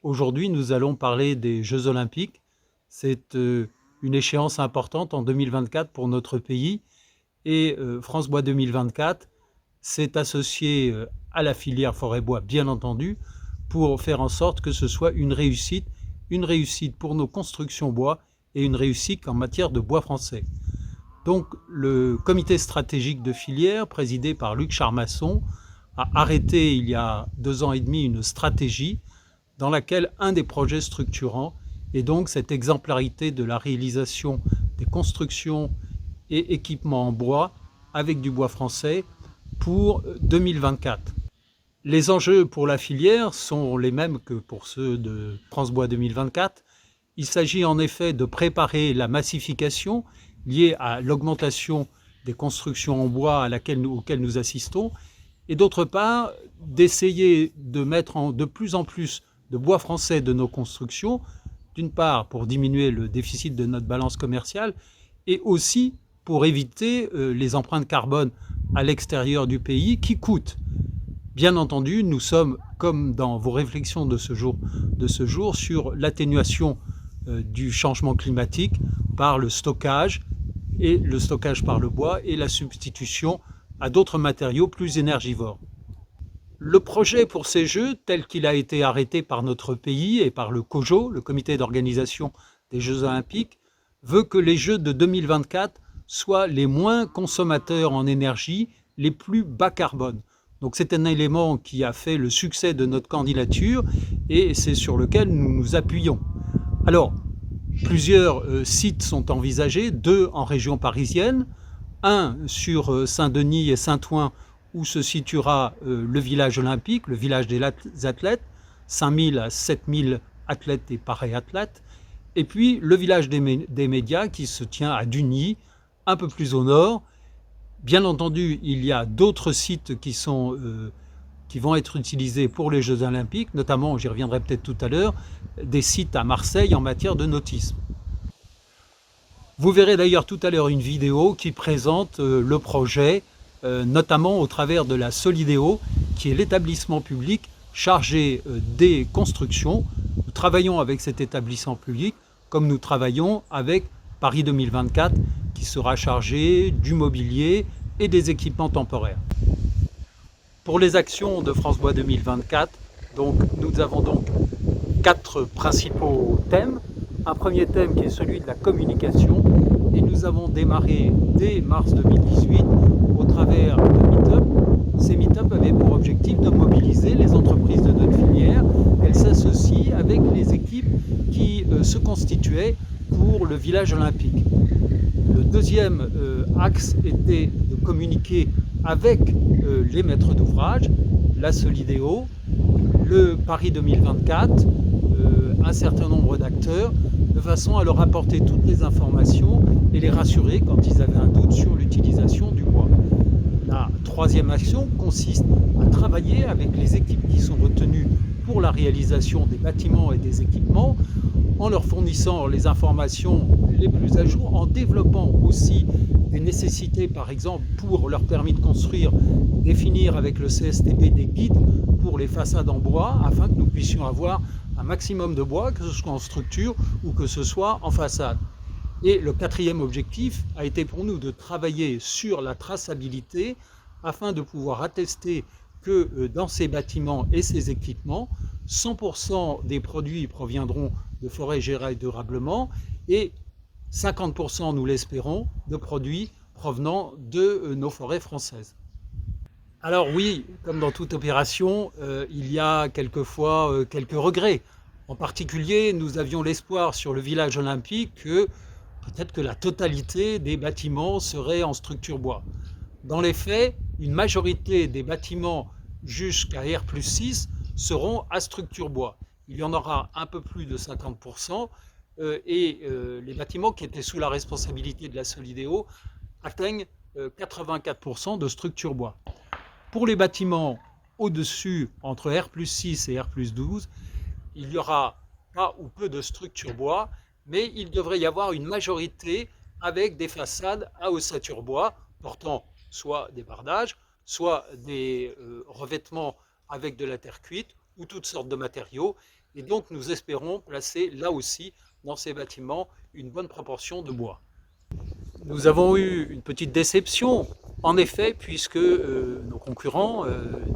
Aujourd'hui, nous allons parler des Jeux Olympiques. C'est une échéance importante en 2024 pour notre pays et France Bois 2024 s'est associé à la filière forêt-bois, bien entendu, pour faire en sorte que ce soit une réussite pour nos constructions bois et une réussite en matière de bois français. Donc le comité stratégique de filière, présidé par Luc Charmasson, a arrêté il y a 2 ans et demi une stratégie dans laquelle un des projets structurants est donc cette exemplarité de la réalisation des constructions et équipements en bois avec du bois français pour 2024. Les enjeux pour la filière sont les mêmes que pour ceux de France Bois 2024. Il s'agit en effet de préparer la massification liée à l'augmentation des constructions en bois auxquelles nous assistons, et d'autre part d'essayer de mettre de plus en plus de bois français de nos constructions, d'une part pour diminuer le déficit de notre balance commerciale, et aussi pour éviter les empreintes carbone à l'extérieur du pays qui coûtent. Bien entendu, nous sommes, comme dans vos réflexions de ce jour sur l'atténuation du changement climatique par le stockage par le bois et la substitution à d'autres matériaux plus énergivores. Le projet pour ces Jeux, tel qu'il a été arrêté par notre pays et par le COJO, le comité d'organisation des Jeux Olympiques, veut que les Jeux de 2024 soient les moins consommateurs en énergie, les plus bas carbone. Donc c'est un élément qui a fait le succès de notre candidature et c'est sur lequel nous nous appuyons. Alors, plusieurs sites sont envisagés, 2 en région parisienne, un sur Saint-Denis et Saint-Ouen où se situera le village olympique, le village des athlètes, 5000 à 7000 athlètes et para-athlètes, et puis le village des médias qui se tient à Dugny, un peu plus au nord. Bien entendu, il y a d'autres sites qui vont être utilisés pour les Jeux Olympiques, notamment, j'y reviendrai peut-être tout à l'heure, des sites à Marseille en matière de nautisme. Vous verrez d'ailleurs tout à l'heure une vidéo qui présente le projet, notamment au travers de la Solidéo, qui est l'établissement public chargé des constructions. Nous travaillons avec cet établissement public comme nous travaillons avec Paris 2024, qui sera chargé du mobilier et des équipements temporaires. Pour les actions de France Bois 2024, nous avons donc 4 principaux thèmes. Un premier thème qui est celui de la communication, et nous avons démarré dès mars 2018 au travers de Meetup. Ces Meetup avaient pour objectif de mobiliser les entreprises de notre filière, qu'elles s'associent avec les équipes qui se constituaient pour le village olympique. Le deuxième axe était de communiquer avec les maîtres d'ouvrage, la Solidéo, le Paris 2024, un certain nombre d'acteurs, de façon à leur apporter toutes les informations et les rassurer quand ils avaient un doute sur l'utilisation du bois. La troisième action consiste à travailler avec les équipes qui sont retenues pour la réalisation des bâtiments et des équipements, en leur fournissant les informations les plus à jour, en développant aussi des nécessités, par exemple, pour leur permis de construire, définir avec le CSTB des guides pour les façades en bois, afin que nous puissions avoir un maximum de bois, que ce soit en structure ou que ce soit en façade. Et le quatrième objectif a été pour nous de travailler sur la traçabilité afin de pouvoir attester que dans ces bâtiments et ces équipements, 100% des produits proviendront de forêts gérées durablement et 50%, nous l'espérons, de produits provenant de nos forêts françaises. Alors oui, comme dans toute opération, il y a quelquefois quelques regrets. En particulier, nous avions l'espoir sur le village olympique que peut-être que la totalité des bâtiments serait en structure bois. Dans les faits, une majorité des bâtiments jusqu'à R+6 seront à structure bois. Il y en aura un peu plus de 50%, et les bâtiments qui étaient sous la responsabilité de la Solidéo atteignent 84% de structure bois. Pour les bâtiments au-dessus, entre R+6 et R+12, il n'y aura pas ou peu de structure bois, mais il devrait y avoir une majorité avec des façades à ossature bois, portant soit des bardages, soit des revêtements avec de la terre cuite ou toutes sortes de matériaux. Et donc nous espérons placer là aussi dans ces bâtiments une bonne proportion de bois. Nous avons eu une petite déception, en effet, puisque nos concurrents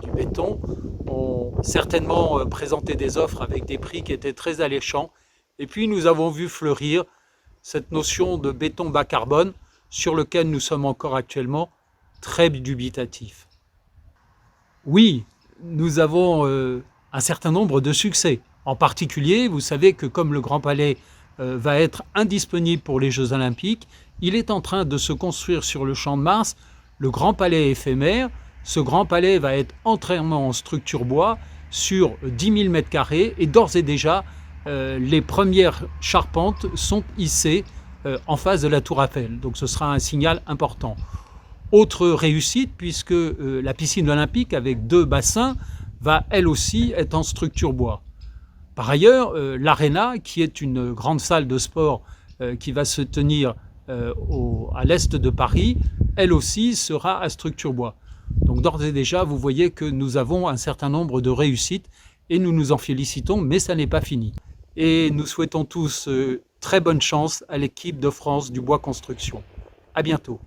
du béton ont certainement présenté des offres avec des prix qui étaient très alléchants. Et puis nous avons vu fleurir cette notion de béton bas carbone sur lequel nous sommes encore actuellement très dubitatifs. Oui, nous avons un certain nombre de succès. En particulier, vous savez que comme le Grand Palais va être indisponible pour les Jeux Olympiques, il est en train de se construire sur le Champ de Mars le Grand Palais éphémère. Ce Grand Palais va être entièrement en structure bois sur 10 000 m² et d'ores et déjà, les premières charpentes sont hissées en face de la Tour Eiffel. Donc ce sera un signal important. Autre réussite, puisque la piscine olympique avec 2 bassins va elle aussi être en structure bois. Par ailleurs, l'Arena, qui est une grande salle de sport qui va se tenir à l'est de Paris, elle aussi sera à structure bois. Donc d'ores et déjà, vous voyez que nous avons un certain nombre de réussites et nous nous en félicitons, mais ça n'est pas fini. Et nous souhaitons tous très bonne chance à l'équipe de France du Bois Construction. À bientôt.